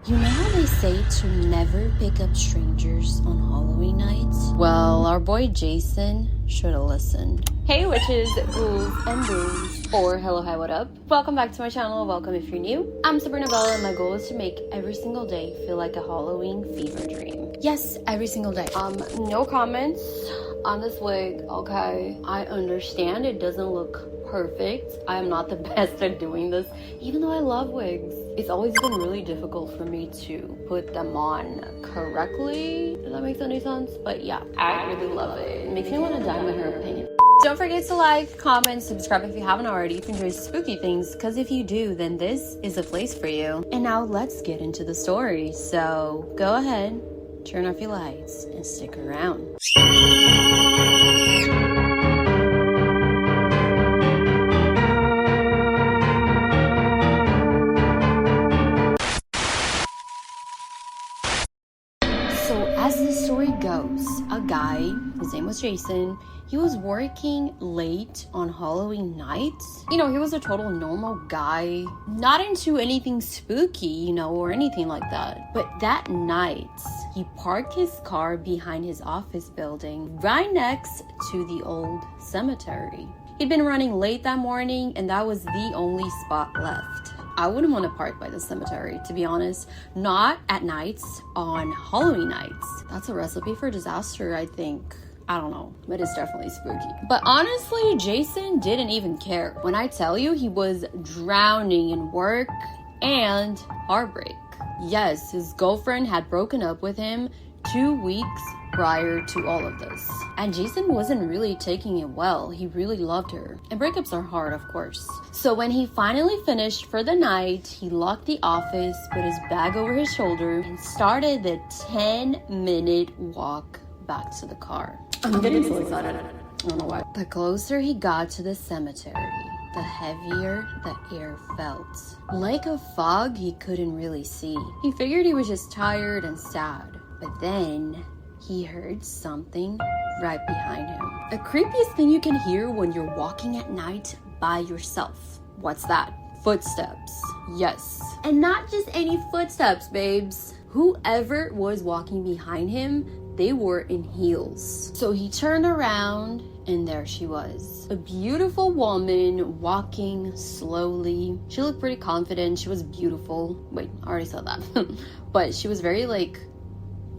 You know how they say to never pick up strangers on Halloween nights? Well, our boy Jason should have listened. Hey witches, ghouls, and boos. Or hello, hi, what up? Welcome back to my channel. Welcome if you're new. I'm Sabrina and my goal is to make every single day feel like a Halloween fever dream. Yes, every single day. No comments on this wig, okay? I understand it doesn't look perfect. I am not the best at doing this, even though I love wigs. It's always been really difficult for me to put them on correctly. Does that make any sense? But yeah, I really love it. It makes me want to dye my hair pink. Don't forget to like, comment, subscribe if you haven't already, if you enjoy spooky things, because if you do, then this is a place for you. And now let's get into the story. So go ahead, turn off your lights, and stick around. So as the story goes, a guy, his name was Jason, he was working late on Halloween night. You know, he was a total normal guy, not into anything spooky, you know, or anything like that. But that night, he parked his car behind his office building, right next to the old cemetery. He'd been running late that morning, and that was the only spot left. I wouldn't want to park by the cemetery, to be honest. Not at nights, on Halloween nights. That's a recipe for disaster, I think. I don't know, but it's definitely spooky. But honestly, Jason didn't even care. When I tell you, he was drowning in work and heartbreak. Yes, his girlfriend had broken up with him 2 weeks prior to all of this. And Jason wasn't really taking it well. He really loved her. And breakups are hard, of course. So when he finally finished for the night, he locked the office, put his bag over his shoulder, and started the 10-minute walk back to the car. I'm getting so excited. I don't know why. The closer he got to the cemetery, the heavier the air felt. Like a fog he couldn't really see. He figured he was just tired and sad. But then he heard something right behind him. The creepiest thing you can hear when you're walking at night by yourself. What's that? Footsteps. Yes. And not just any footsteps, babes. Whoever was walking behind him, they were in heels. So he turned around and there she was. A beautiful woman walking slowly. She looked pretty confident. She was beautiful. Wait, I already said that. But she was very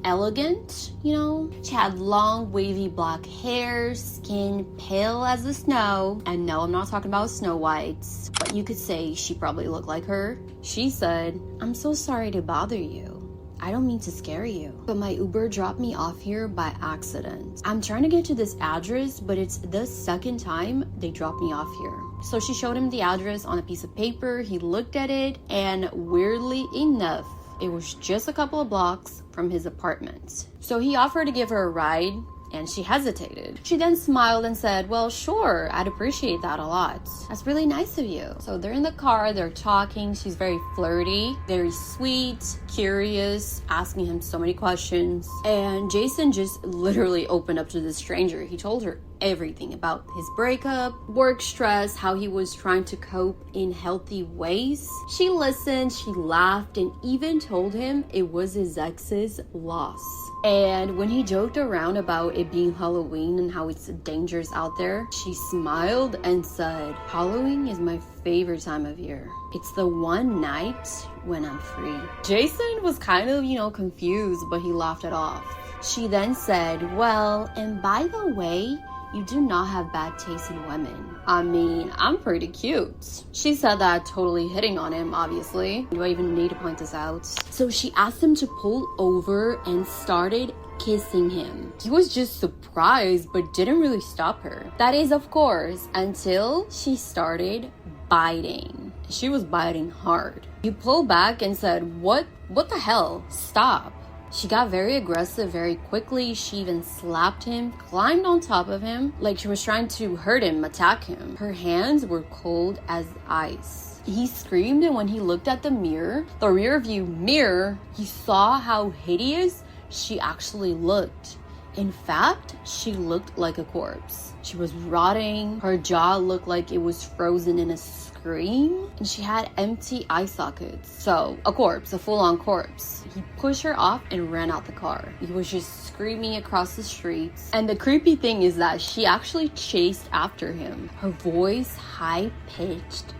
elegant, you know? She had long wavy black hair, skin pale as the snow. And no, I'm not talking about Snow White, but you could say she probably looked like her. She said, "I'm so sorry to bother you. I don't mean to scare you, but my Uber dropped me off here by accident. I'm trying to get to this address, but it's the second time they dropped me off here." So she showed him the address on a piece of paper. He looked at it, and weirdly enough, it was just a couple of blocks from his apartment. So he offered to give her a ride, and she hesitated. She then smiled and said, "Well, sure, I'd appreciate that a lot. That's really nice of you." So they're in the car, they're talking. She's very flirty, very sweet, curious, asking him so many questions. And Jason just literally opened up to this stranger. He told her everything about his breakup, work stress, how he was trying to cope in healthy ways. She listened, she laughed, and even told him it was his ex's loss. And when he joked around about it being Halloween and how it's dangerous out there, she smiled and said, "Halloween is my favorite time of year. It's the one night when I'm free." Jason was kind of, confused, but he laughed it off. She then said, "Well, and by the way, you do not have bad taste in women. I mean, I'm pretty cute." She said that totally hitting on him, obviously. Do I even need to point this out? So she asked him to pull over and started kissing him. He was just surprised, but didn't really stop her. That is, of course, until she started biting. She was biting hard. He pulled back and said, What the hell? Stop." She got very aggressive very quickly. She even slapped him, climbed on top of him, like she was trying to hurt him, attack him. Her hands were cold as ice. He screamed, and when he looked at the mirror, the rear view mirror, he saw how hideous she actually looked. In fact, she looked like a corpse. She was rotting. Her jaw looked like it was frozen in a scream, and she had empty eye sockets. So, a corpse, a full-on corpse. He pushed her off and ran out the car. He was just screaming across the streets. And the creepy thing is that she actually chased after him. Her voice high-pitched,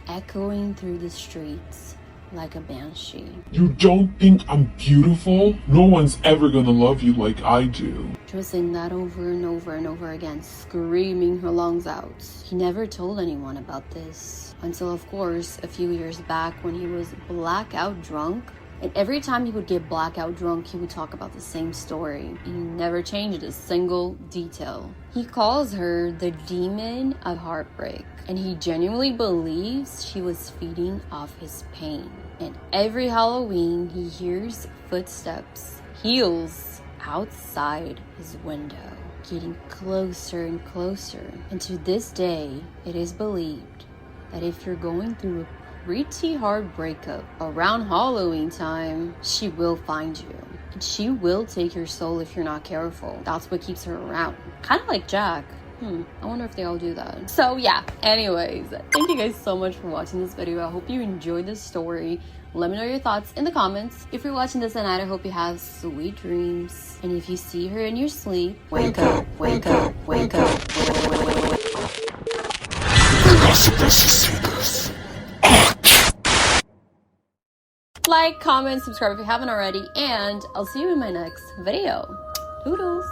echoing through the streets like a banshee. You don't think I'm beautiful? No one's ever gonna love you like I do. She was saying that over and over and over again, screaming her lungs out. He never told anyone about this until, of course, a few years back when he was blackout drunk. And every time he would get blackout drunk, he would talk about the same story. He never changed a single detail. He calls her the demon of heartbreak, and he genuinely believes she was feeding off his pain. And every Halloween, he hears footsteps, heels outside his window, getting closer and closer. And to this day, it is believed that if you're going through a pretty hard breakup around Halloween time, she will find you. And she will take your soul if you're not careful. That's what keeps her around. Kind of like Jack. I wonder if they all do that. So yeah, anyways, thank you guys so much for watching this video. I hope you enjoyed this story. Let me know your thoughts in the comments. If you're watching this at night, I hope you have sweet dreams. And if you see her in your sleep, wake up, wake up, wake up. You're not supposed to see this. Like, comment, subscribe if you haven't already, and I'll see you in my next video. Toodles.